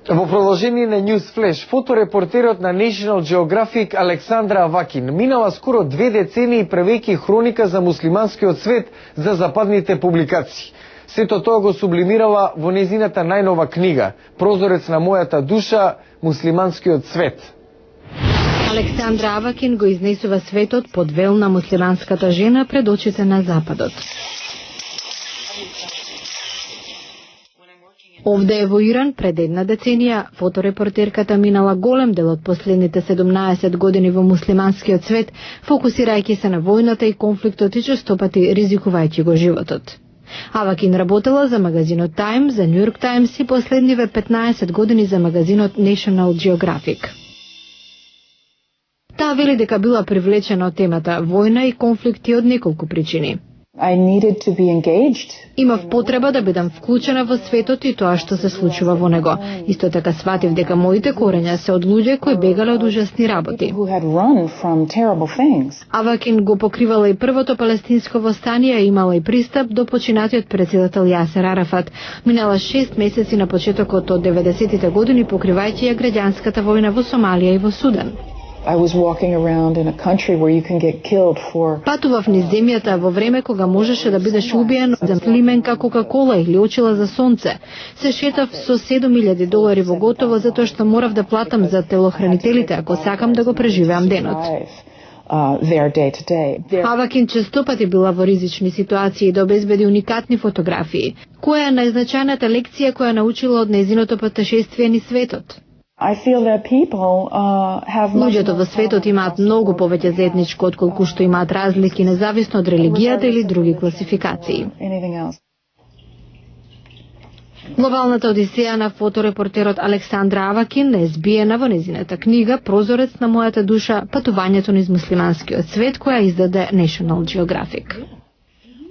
Во продолжение на News Flash, фоторепортерот на National Geographic Александра Авакин минала скоро 2 децении правејќи хроника за муслиманскиот свет за западните публикации. Сето тоа го сублимирала во незината најнова книга «Прозорец на мојата душа, муслиманскиот свет». Александра Авакин го изнесува светот под вел на муслиманската жена пред очите на Западот. Овде во Иран пред 1 деценија фоторепортерката минала голем дел од последните 17 години во муслиманскиот свет, фокусирајќи се на војната и конфликтот и честопати ризикувајќи го животот. Авакин работела за магазинот Time, за New York Times и последниве 15 години за магазинот National Geographic. Таа вели дека била привлечена од темата војна и конфликти од неколку причини. Имав потреба да бидам вклучена во светот и тоа што се случува во него. Исто така сватив дека моите корења се од луѓе кои бегале од ужасни работи. Авакин го покривала и првото палестинско востание и имала и пристап до починатиот претседател Јасер Арафат. Минала 6 месеци на почетокот од 90-тите години покривајќи ја граѓанската војна во Сомалија и во Судан. Патував низ земјата во време кога можеше да бидеш убиен за лименка Кока-кола или очила за сонце. Се шетав со $7,000 во готово затоа што морав да платам за телохранителите ако сакам да го преживеам денот. Авакин честопати била во ризични ситуации да обезбеди уникатни фотографии. Која е најзначајната лекција која научила од нејзиното патешествие низ светот? Луѓето во светот имаат многу повеќе заедничко отколку што имаат разлики независно од религијата или други класификации. Глобалната одисеја на фоторепортерот Александра Авакин е збиена во незината книга «Прозорец на мојата душа, патувањето низ муслиманскиот свет» која издаде National Geographic.